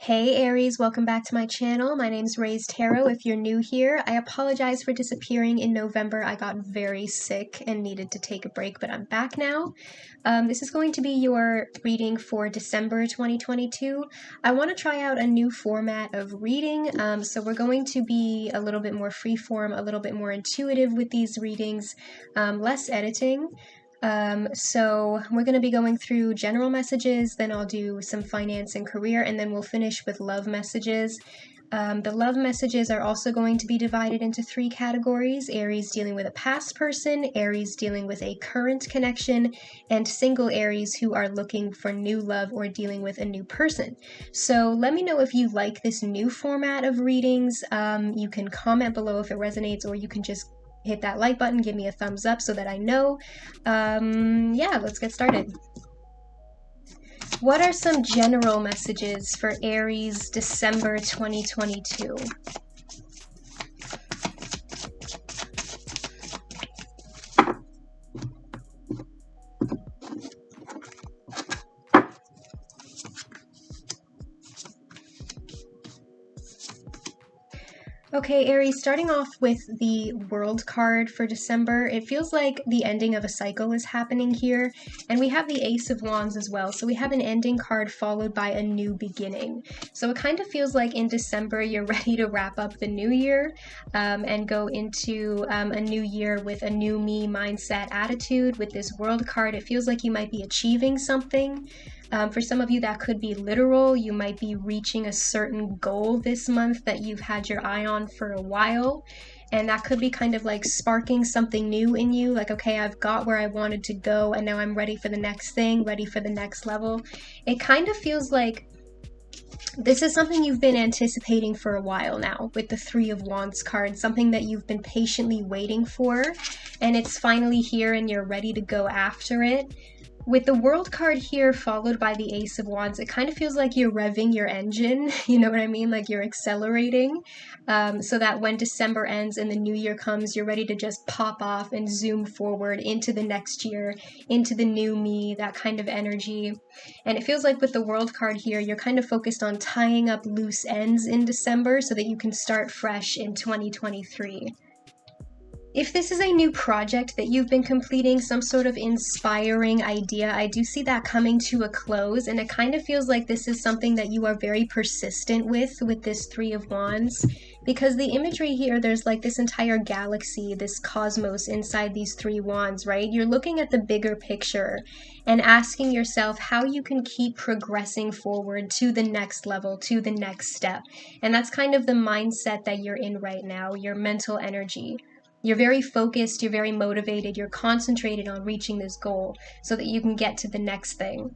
Hey Aries, welcome back to my channel. My name's Rays Tarot. If you're new here, I apologize for disappearing in November. I got very sick and needed to take a break, but I'm back now. This is going to be your reading for December 2022. I want to try out a new format of reading, so we're going to be a little bit more freeform, a little bit more intuitive with these readings, less editing. So we're going to be going through general messages, then I'll do some finance and career, and then we'll finish with love messages. The love messages are also going to be divided into three categories: Aries dealing with a past person, Aries dealing with a current connection, and single Aries who are looking for new love or dealing with a new person. So let me know if you like this new format of readings. You can comment below if it resonates, or you can just hit that like button, give me a thumbs up so that I know. Yeah, let's get started. What are some general messages for Aries December 2022? Okay, Aries, starting off with the World card for December, it feels like the ending of a cycle is happening here, and we have the Ace of Wands as well, so we have an ending card followed by a new beginning. So it kind of feels like in December you're ready to wrap up the new year and go into a new year with a new me mindset attitude. With this World card, it feels like you might be achieving something. For some of you, that could be literal. You might be reaching a certain goal this month that you've had your eye on for a while. And that could be kind of like sparking something new in you. Like, okay, I've got where I wanted to go and now I'm ready for the next thing, ready for the next level. It kind of feels like this is something you've been anticipating for a while now with the Three of Wands card, something that you've been patiently waiting for, and it's finally here and you're ready to go after it. With the World card here followed by the Ace of Wands, it kind of feels like you're revving your engine, you know what I mean? Like you're accelerating, so that when December ends and the new year comes, you're ready to just pop off and zoom forward into the next year, into the new me, that kind of energy. And it feels like with the World card here, you're kind of focused on tying up loose ends in December so that you can start fresh in 2023. If this is a new project that you've been completing, some sort of inspiring idea, I do see that coming to a close, and it kind of feels like this is something that you are very persistent with this Three of Wands, because the imagery here, there's like this entire galaxy, this cosmos inside these three wands, right? You're looking at the bigger picture and asking yourself how you can keep progressing forward to the next level, to the next step. And that's kind of the mindset that you're in right now, your mental energy. You're very focused, you're very motivated, you're concentrated on reaching this goal so that you can get to the next thing.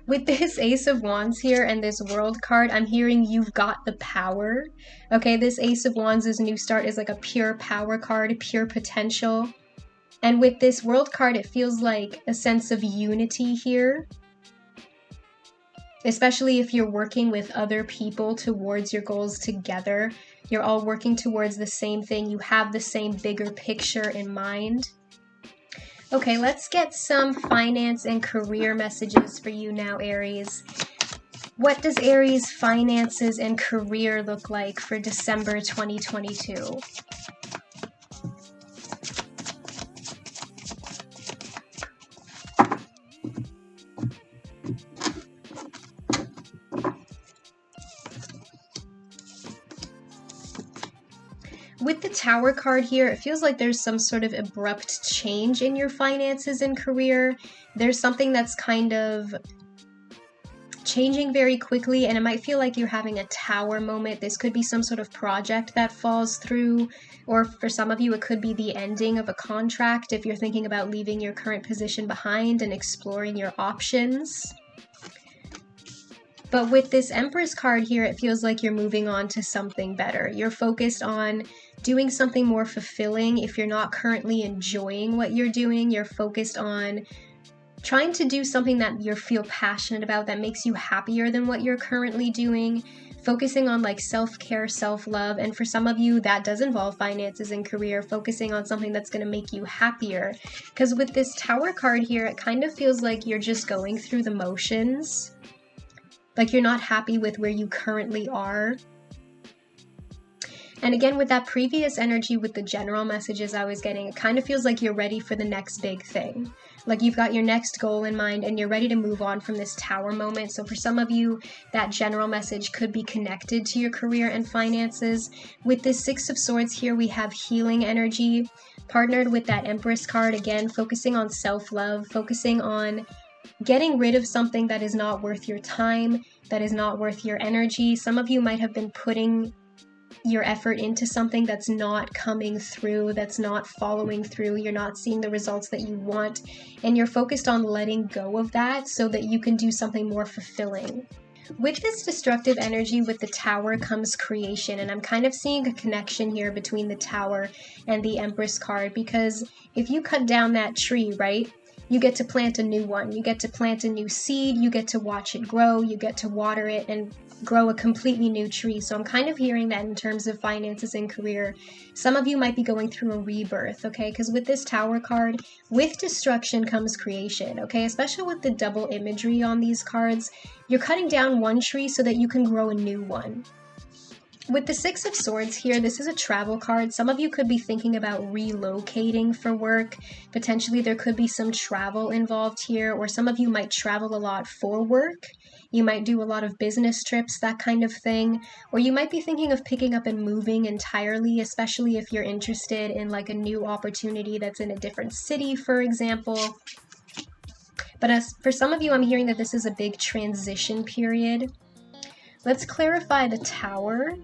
With this Ace of Wands here and this World card, I'm hearing you've got the power. Okay, this Ace of Wands' new start is like a pure power card, pure potential. And with this World card, it feels like a sense of unity here. Especially if you're working with other people towards your goals together. You're all working towards the same thing. You have the same bigger picture in mind. Okay, let's get some finance and career messages for you now, Aries. What does Aries' finances and career look like for December 2022? With the Tower card here, it feels like there's some sort of abrupt change in your finances and career. There's something that's kind of changing very quickly, and it might feel like you're having a tower moment. This could be some sort of project that falls through, or for some of you, it could be the ending of a contract if you're thinking about leaving your current position behind and exploring your options. But with this Empress card here, it feels like you're moving on to something better. You're focused on doing something more fulfilling. If you're not currently enjoying what you're doing, you're focused on trying to do something that you feel passionate about, that makes you happier than what you're currently doing. Focusing on like self-care, self-love, and for some of you that does involve finances and career, focusing on something that's going to make you happier. Because with this Tower card here, it kind of feels like you're just going through the motions. Like you're not happy with where you currently are. And again, with that previous energy with the general messages I was getting, it kind of feels like you're ready for the next big thing. Like you've got your next goal in mind and you're ready to move on from this tower moment. So for some of you, that general message could be connected to your career and finances. With this Six of Swords here, we have healing energy partnered with that Empress card. Again, focusing on self-love, focusing on getting rid of something that is not worth your time, that is not worth your energy. Some of you might have been putting your effort into something that's not coming through, that's not following through, you're not seeing the results that you want, and you're focused on letting go of that so that you can do something more fulfilling. With this destructive energy with the Tower comes creation, and I'm kind of seeing a connection here between the Tower and the Empress card, because if you cut down that tree, right, you get to plant a new one, you get to plant a new seed, you get to watch it grow, you get to water it and grow a completely new tree. So I'm kind of hearing that in terms of finances and career, some of you might be going through a rebirth, okay? Because with this Tower card, with destruction comes creation, okay? Especially with the double imagery on these cards, you're cutting down one tree so that you can grow a new one. With the Six of Swords here, this is a travel card. Some of you could be thinking about relocating for work. Potentially there could be some travel involved here, or some of you might travel a lot for work. You might do a lot of business trips, that kind of thing. Or you might be thinking of picking up and moving entirely, especially if you're interested in like a new opportunity that's in a different city, for example. But as for some of you, I'm hearing that this is a big transition period. Let's clarify the Tower.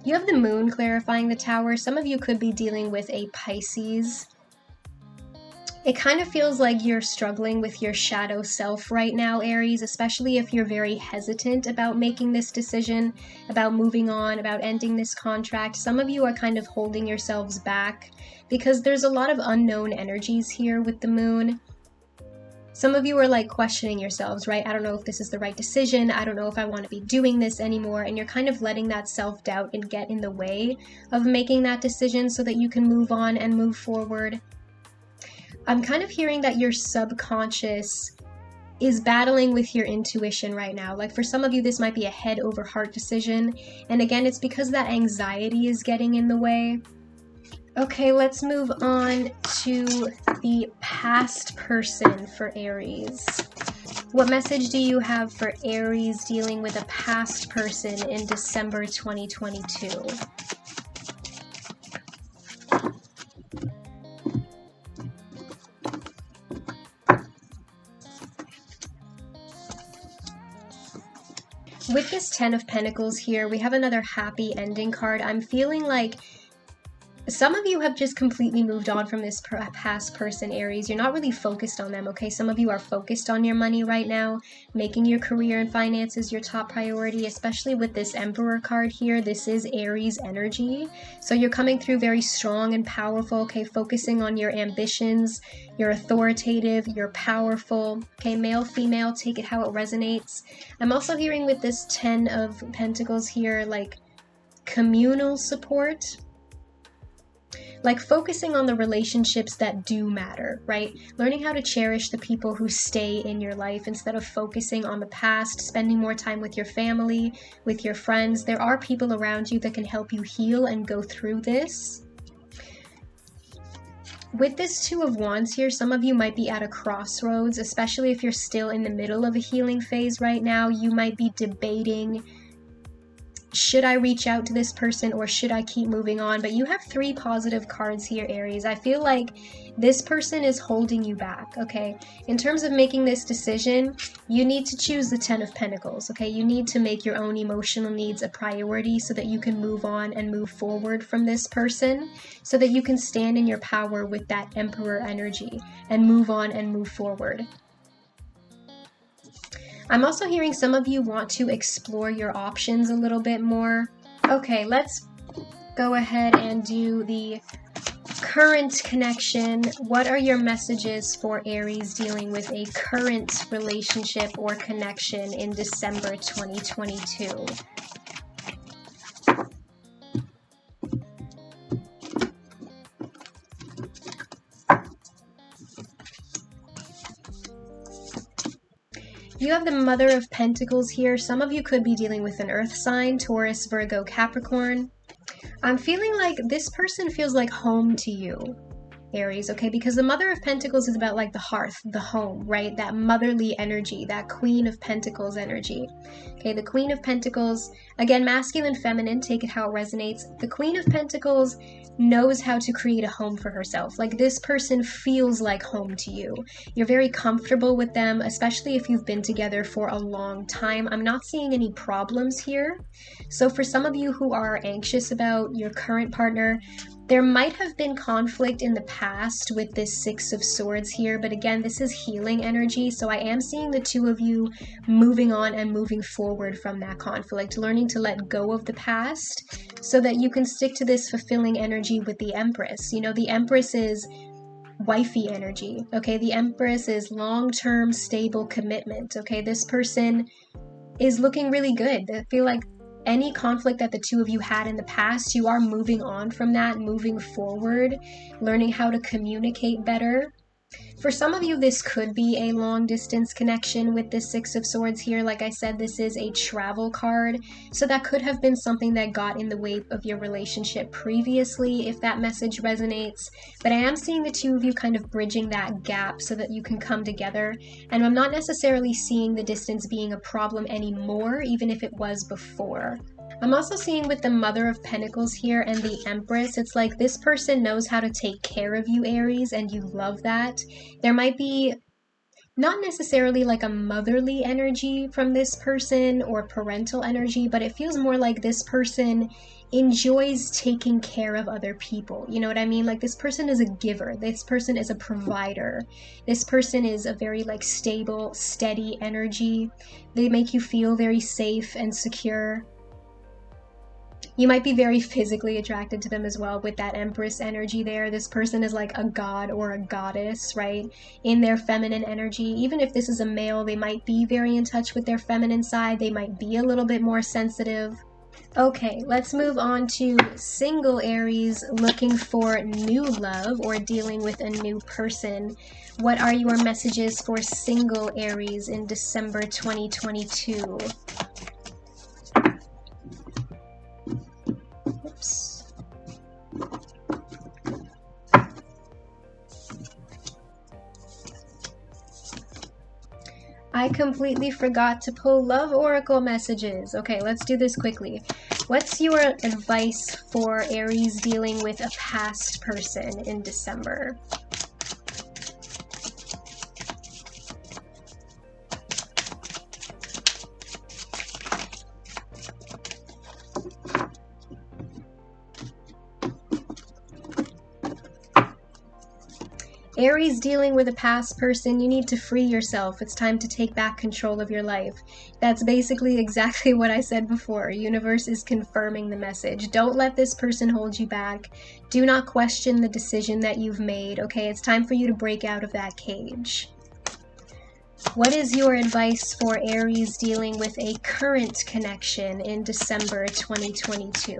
You have the Moon clarifying the Tower. Some of you could be dealing with a Pisces. It kind of feels like you're struggling with your shadow self right now, Aries, especially if you're very hesitant about making this decision, about moving on, about ending this contract. Some of you are kind of holding yourselves back because there's a lot of unknown energies here with the Moon. Some of you are like questioning yourselves, right? I don't know if this is the right decision. I don't know if I want to be doing this anymore. And you're kind of letting that self-doubt and get in the way of making that decision so that you can move on and move forward. I'm kind of hearing that your subconscious is battling with your intuition right now. Like for some of you, this might be a head over heart decision. And again, it's because that anxiety is getting in the way. Okay, let's move on to the past person for Aries. What message do you have for Aries dealing with a past person in December 2022? With this Ten of Pentacles here, we have another happy ending card. I'm feeling like some of you have just completely moved on from this past person, Aries. You're not really focused on them, okay? Some of you are focused on your money right now, making your career and finances your top priority, especially with this Emperor card here. This is Aries energy. So you're coming through very strong and powerful, okay? Focusing on your ambitions. You're authoritative, you're powerful, okay? Male, female, take it how it resonates. I'm also hearing with this Ten of Pentacles here, like communal support. Like focusing on the relationships that do matter, right? Learning how to cherish the people who stay in your life instead of focusing on the past, spending more time with your family, with your friends. There are people around you that can help you heal and go through this. With this Two of Wands here, some of you might be at a crossroads, especially if you're still in the middle of a healing phase right now. You might be debating, should I reach out to this person or should I keep moving on? But you have three positive cards here, Aries. I feel like this person is holding you back, okay? In terms of making this decision, you need to choose the Ten of Pentacles, okay? You need to make your own emotional needs a priority so that you can move on and move forward from this person, so that you can stand in your power with that Emperor energy and move on and move forward. I'm also hearing some of you want to explore your options a little bit more. Okay, let's go ahead and do the current connection. What are your messages for Aries dealing with a current relationship or connection in December 2022? You have the Mother of Pentacles here. Some of you could be dealing with an earth sign, Taurus, Virgo, Capricorn. I'm feeling like this person feels like home to you, Aries, okay? Because the Mother of Pentacles is about like the hearth, the home, right? That motherly energy, that Queen of Pentacles energy. Okay, the Queen of Pentacles, again, masculine, feminine, take it how it resonates. The Queen of Pentacles knows how to create a home for herself. Like this person feels like home to you. You're very comfortable with them, especially if you've been together for a long time. I'm not seeing any problems here. So for some of you who are anxious about your current partner, there might have been conflict in the past with this Six of Swords here, but again, this is healing energy, so I am seeing the two of you moving on and moving forward from that conflict, learning to let go of the past so that you can stick to this fulfilling energy with the Empress. You know, the Empress is wifey energy, okay? The Empress is long-term, stable commitment, okay? This person is looking really good. I feel like any conflict that the two of you had in the past, you are moving on from that, moving forward, learning how to communicate better. For some of you, this could be a long distance connection with this Six of Swords here. Like I said, this is a travel card. So that could have been something that got in the way of your relationship previously, if that message resonates. But I am seeing the two of you kind of bridging that gap so that you can come together. And I'm not necessarily seeing the distance being a problem anymore, even if it was before. I'm also seeing with the Mother of Pentacles here and the Empress, it's like this person knows how to take care of you, Aries, and you love that. There might be not necessarily like a motherly energy from this person or parental energy, but it feels more like this person enjoys taking care of other people. You know what I mean? Like this person is a giver. This person is a provider. This person is a very like stable, steady energy. They make you feel very safe and secure. You might be very physically attracted to them as well with that Empress energy there. This person is like a god or a goddess, right? In their feminine energy. Even if this is a male, they might be very in touch with their feminine side. They might be a little bit more sensitive. Okay, let's move on to single Aries looking for new love or dealing with a new person. What are your messages for single Aries in December 2022? Oops. I completely forgot to pull love oracle messages. Okay, let's do this quickly. What's your advice for Aries dealing with a past person in December? Aries dealing with a past person, you need to free yourself. It's time to take back control of your life. That's basically exactly what I said before. Universe is confirming the message. Don't let this person hold you back. Do not question the decision that you've made, okay? It's time for you to break out of that cage. What is your advice for Aries dealing with a current connection in December 2022?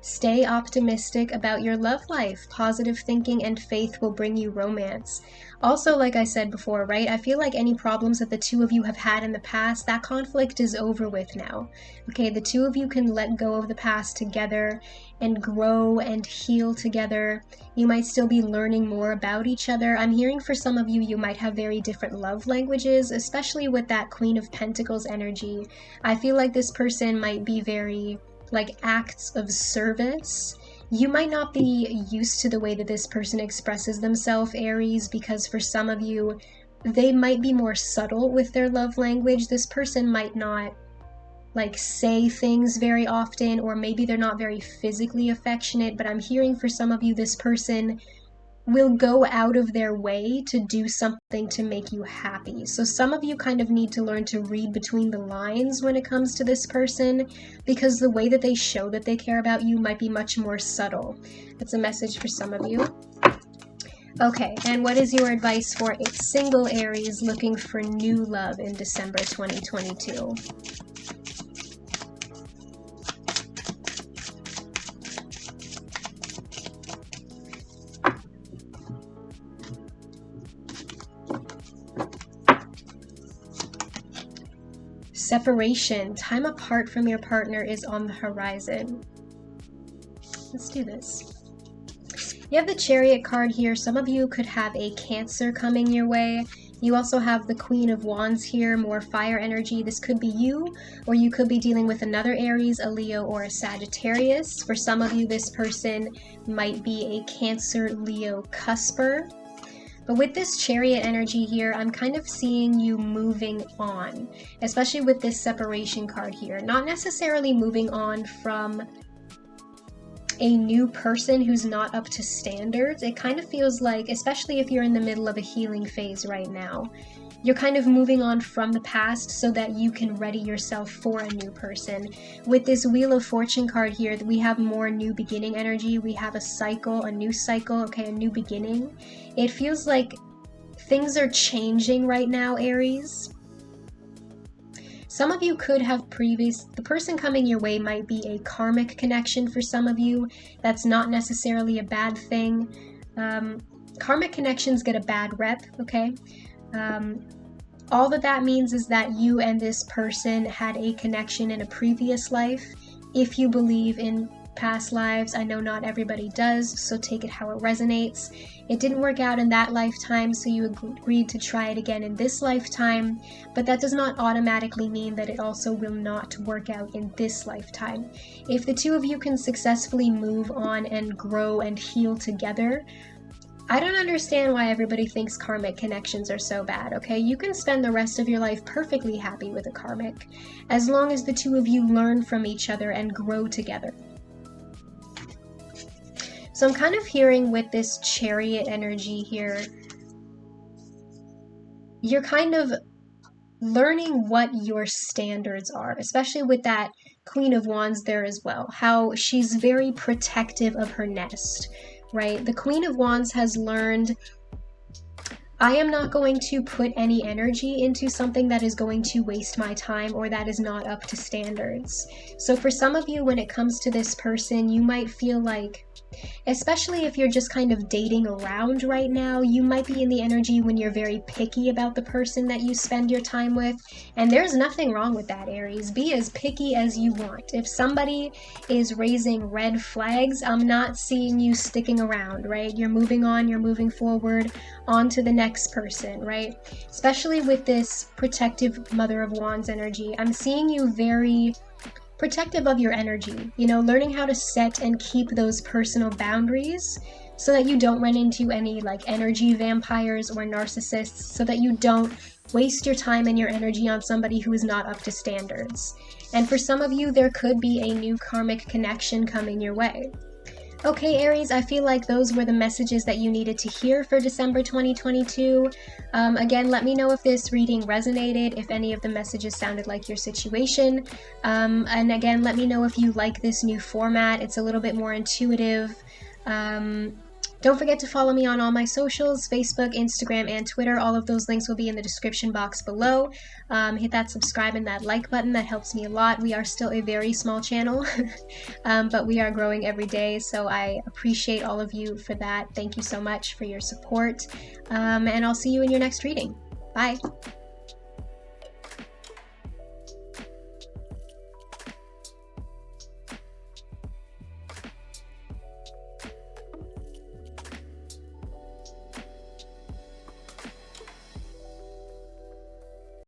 Stay optimistic about your love life. Positive thinking and faith will bring you romance. Also, like I said before, right, I feel like any problems that the two of you have had in the past, that conflict is over with now. Okay, the two of you can let go of the past together and grow and heal together. You might still be learning more about each other. I'm hearing for some of you, you might have very different love languages, especially with that Queen of Pentacles energy. I feel like this person might be very like acts of service. You might not be used to the way that this person expresses themselves, Aries, because for some of you, they might be more subtle with their love language. This person might not like say things very often, or maybe they're not very physically affectionate, but I'm hearing for some of you, this person will go out of their way to do something to make you happy. So some of you kind of need to learn to read between the lines when it comes to this person, because the way that they show that they care about you might be much more subtle. That's a message for some of you. Okay, and what is your advice for a single Aries looking for new love in December 2022? Separation, time apart from your partner is on the horizon. Let's do this. You have the Chariot card here. Some of you could have a Cancer coming your way. You also have the Queen of Wands here, more fire energy. This could be you, or you could be dealing with another Aries, a Leo, or a Sagittarius. For some of you, this person might be a Cancer, Leo cusper. But with this Chariot energy here, I'm kind of seeing you moving on, especially with this separation card here. Not necessarily moving on from a new person who's not up to standards. It kind of feels like, especially if you're in the middle of a healing phase right now, you're kind of moving on from the past so that you can ready yourself for a new person. With this Wheel of Fortune card here, we have more new beginning energy. We have a cycle, a new cycle, okay, a new beginning. It feels like things are changing right now, Aries. Some of you could have the person coming your way might be a karmic connection for some of you. That's not necessarily a bad thing. Karmic connections get a bad rep, okay? All that means is that you and this person had a connection in a previous life. If you believe in past lives, I know not everybody does, so take it how it resonates. It didn't work out in that lifetime, so you agreed to try it again in this lifetime, but that does not automatically mean that it also will not work out in this lifetime. If the two of you can successfully move on and grow and heal together, I don't understand why everybody thinks karmic connections are so bad, okay? You can spend the rest of your life perfectly happy with a karmic, as long as the two of you learn from each other and grow together. So I'm kind of hearing with this Chariot energy here, you're kind of learning what your standards are, especially with that Queen of Wands there as well, how she's very protective of her nest, right? The Queen of Wands has learned, I am not going to put any energy into something that is going to waste my time or that is not up to standards. So for some of you, when it comes to this person, you might feel like, especially if you're just kind of dating around right now, you might be in the energy when you're very picky about the person that you spend your time with. And there's nothing wrong with that, Aries. Be as picky as you want. If somebody is raising red flags, I'm not seeing you sticking around, right? You're moving on, you're moving forward on to the next person, right? Especially with this protective Mother of Wands energy, I'm seeing you very protective of your energy, you know, learning how to set and keep those personal boundaries so that you don't run into any like energy vampires or narcissists, so that you don't waste your time and your energy on somebody who is not up to standards. And for some of you, there could be a new karmic connection coming your way. Okay, Aries, I feel like those were the messages that you needed to hear for December 2022. Again, let me know if this reading resonated, if any of the messages sounded like your situation. And again, let me know if you like this new format. It's a little bit more intuitive. Don't forget to follow me on all my socials, Facebook, Instagram, and Twitter. All of those links will be in the description box below. Hit that subscribe and that like button. That helps me a lot. We are still a very small channel, but we are growing every day, so I appreciate all of you for that. Thank you so much for your support, and I'll see you in your next reading. Bye!